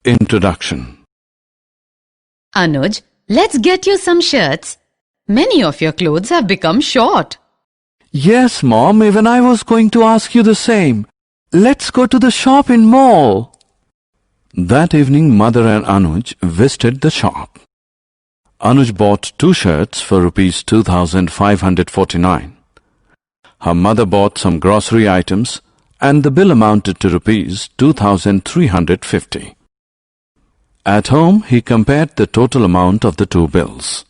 Introduction. Anuj, let's get you some shirts. Many of your clothes have become short. Yes, Mom, even I was going to ask you the same. Let's go to the shop in mall. That evening, Mother and Anuj visited the shop. Anuj bought 2 shirts for rupees 2,549. Her mother bought some grocery items and the bill amounted to rupees 2,350. At home, he compared the total amount of the 2 bills.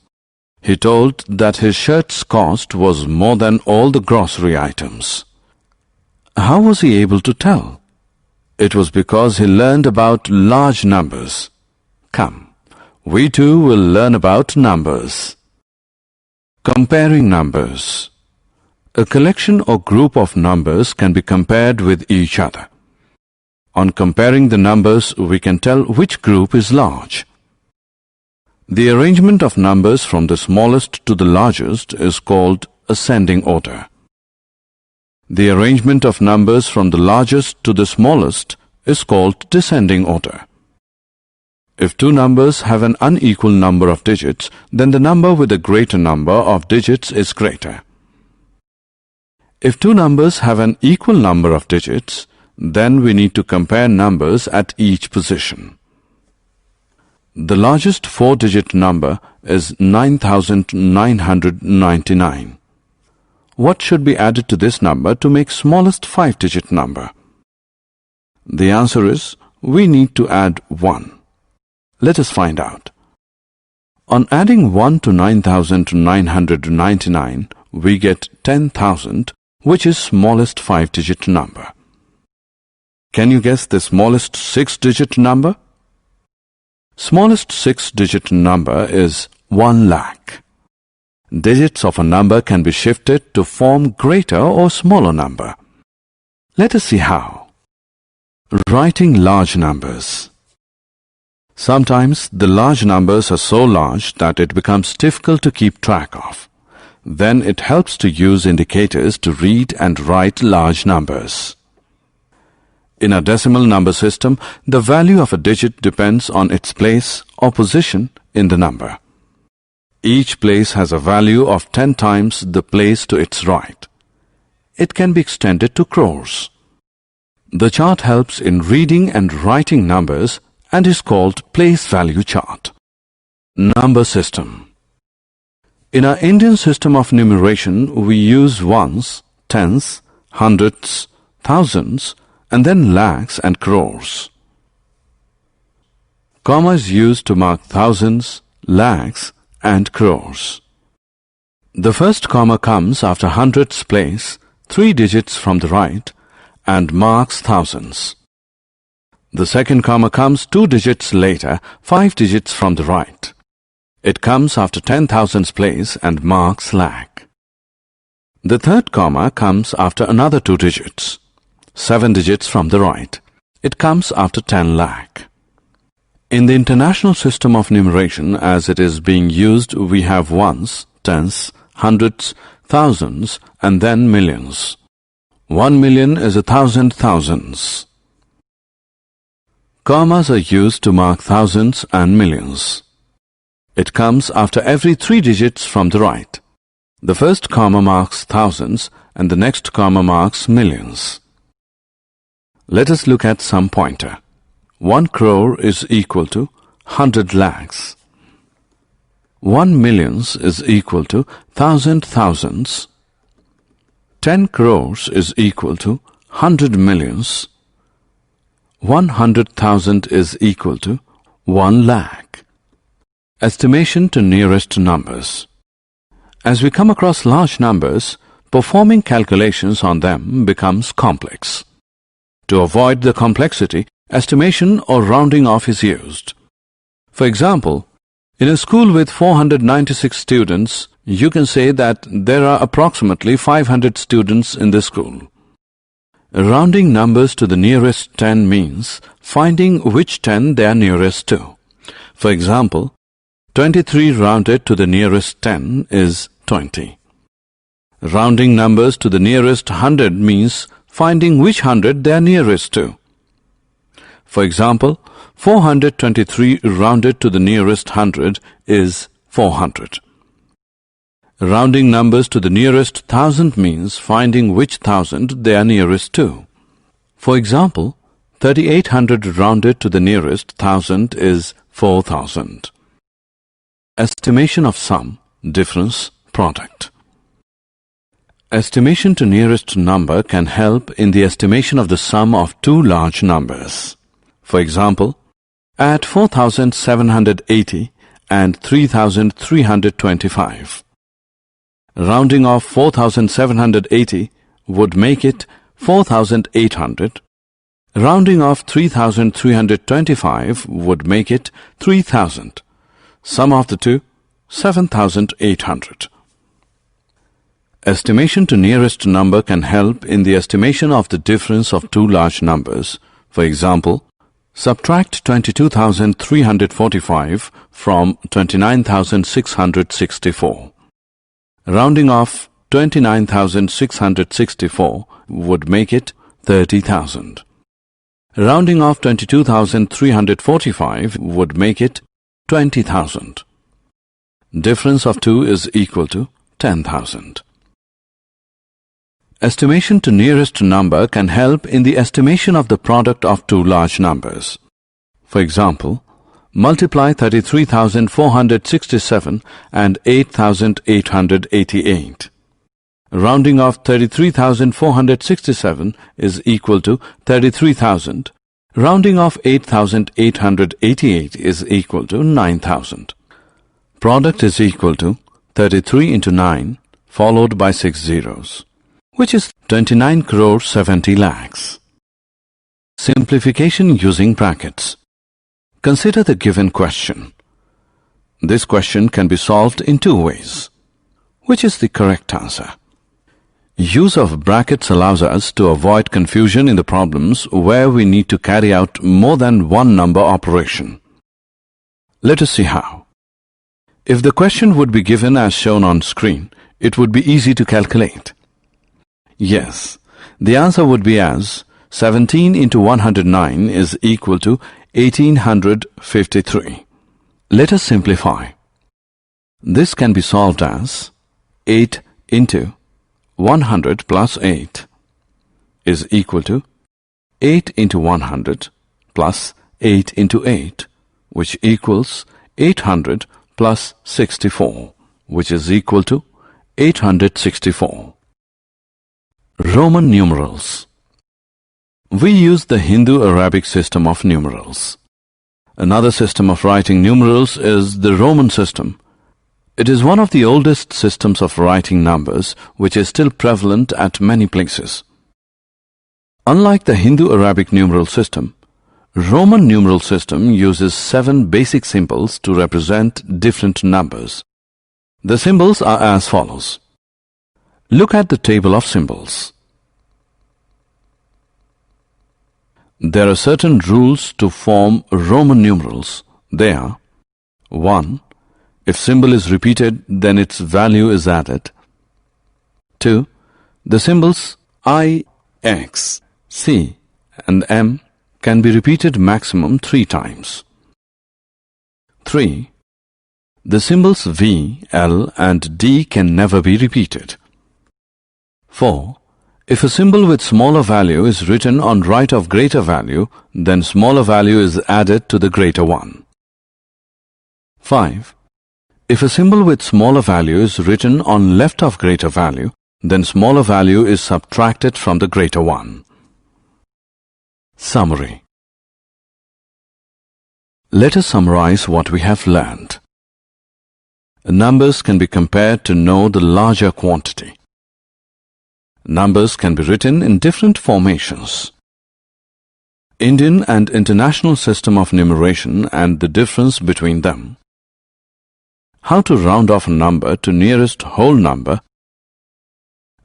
He told that his shirt's cost was more than all the grocery items. How was he able to tell? It was because he learned about large numbers. Come, we too will learn about numbers. Comparing numbers. A collection or group of numbers can be compared with each other. On comparing the numbers, we can tell which group is large. The arrangement of numbers from the smallest to the largest is called ascending order. The arrangement of numbers from the largest to the smallest is called descending order. If 2 numbers have an unequal number of digits, then the number with a greater number of digits is greater. If 2 numbers have an equal number of digits, then we need to compare numbers at each position. The largest 4-digit number is 9,999. What should be added to this number to make smallest 5-digit number? The answer is, we need to add 1. Let us find out. On adding 1 to 9,999, we get 10,000, which is smallest 5-digit number. Can you guess the smallest 6-digit number? Smallest 6-digit number is 1 lakh. Digits of a number can be shifted to form greater or smaller number. Let us see how. Writing large numbers. Sometimes the large numbers are so large that it becomes difficult to keep track of. Then it helps to use indicators to read and write large numbers. In a decimal number system, the value of a digit depends on its place or position in the number. Each place has a value of 10 times the place to its right. It can be extended to crores. The chart helps in reading and writing numbers and is called place value chart. Number system. In our Indian system of numeration, we use ones, tens, hundreds, thousands, and then lakhs and crores. Comma is used to mark thousands, lakhs, and crores. The first comma comes after hundreds place, 3 digits from the right, and marks thousands. The second comma comes 2 digits later, 5 digits from the right. It comes after 10,000's place and marks lakh. The third comma comes after another 2 digits, 7 digits from the right. It comes after 10 lakh. In the international system of numeration, as it is being used, we have ones, tens, hundreds, thousands, and then millions. 1 million is 1,000 thousands. Commas are used to mark thousands and millions. It comes after every 3 digits from the right. The first comma marks thousands and the next comma marks millions. Let us look at some pointer. 1 crore is equal to 100 lakhs. 1 millions is equal to 1,000 thousands. 10 crores is equal to 100 millions. 100,000 is equal to 1 lakh. Estimation to nearest numbers. As we come across large numbers, performing calculations on them becomes complex. To avoid the complexity, estimation or rounding off is used. For example, in a school with 496 students, you can say that there are approximately 500 students in the school. Rounding numbers to the nearest 10 means finding which 10 they are nearest to. For example, 23 rounded to the nearest 10 is 20. Rounding numbers to the nearest 100 means finding which 100 they are nearest to. For example, 423 rounded to the nearest hundred is 400. Rounding numbers to the nearest thousand means finding which thousand they are nearest to. For example, 3800 rounded to the nearest thousand is 4000. Estimation of sum, difference, product. Estimation to nearest number can help in the estimation of the sum of two large numbers. For example, add 4780 and 3325. Rounding off 4780 would make it 4800. Rounding off 3325 would make it 3000. Sum of the two, 7800. Estimation to nearest number can help in the estimation of the difference of two large numbers. For example, subtract 22,345 from 29,664. Rounding off 29,664 would make it 30,000. Rounding off 22,345 would make it 20,000. Difference of 2 is equal to 10,000. Estimation to nearest number can help in the estimation of the product of two large numbers. For example, multiply 33,467 and 8,888. Rounding off 33,467 is equal to 33,000. Rounding off 8,888 is equal to 9,000. Product is equal to 33 into 9 followed by 6 zeros, which is 29 crore 70 lakhs. Simplification using brackets. Consider the given question. This question can be solved in two ways. Which is the correct answer? Use of brackets allows us to avoid confusion in the problems where we need to carry out more than one number operation. Let us see how. If the question would be given as shown on screen, it would be easy to calculate. Yes, the answer would be as 17 into 109 is equal to 1853. Let us simplify. This can be solved as 8 into 100 plus 8 is equal to 8 into 100 plus 8 into 8, which equals 800 plus 64, which is equal to 864. Roman numerals. We use the Hindu-Arabic system of numerals. Another system of writing numerals is the Roman system. It is one of the oldest systems of writing numbers which is still prevalent at many places. Unlike the Hindu-Arabic numeral system, Roman numeral system uses 7 basic symbols to represent different numbers. The symbols are as follows. Look at the table of symbols. There are certain rules to form Roman numerals. They are: 1. If symbol is repeated, then its value is added. 2. The symbols I, X, C and M can be repeated maximum 3 times. 3. The symbols V, L and D can never be repeated. 4. If a symbol with smaller value is written on right of greater value, then smaller value is added to the greater one. 5. If a symbol with smaller value is written on left of greater value, then smaller value is subtracted from the greater one. Summary. Let us summarize what we have learned. Numbers can be compared to know the larger quantity. Numbers can be written in different formations. Indian and international system of numeration and the difference between them. How to round off a number to nearest whole number.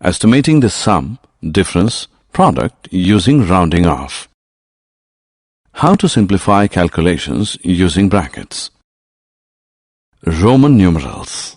Estimating the sum, difference, product using rounding off. How to simplify calculations using brackets. Roman numerals.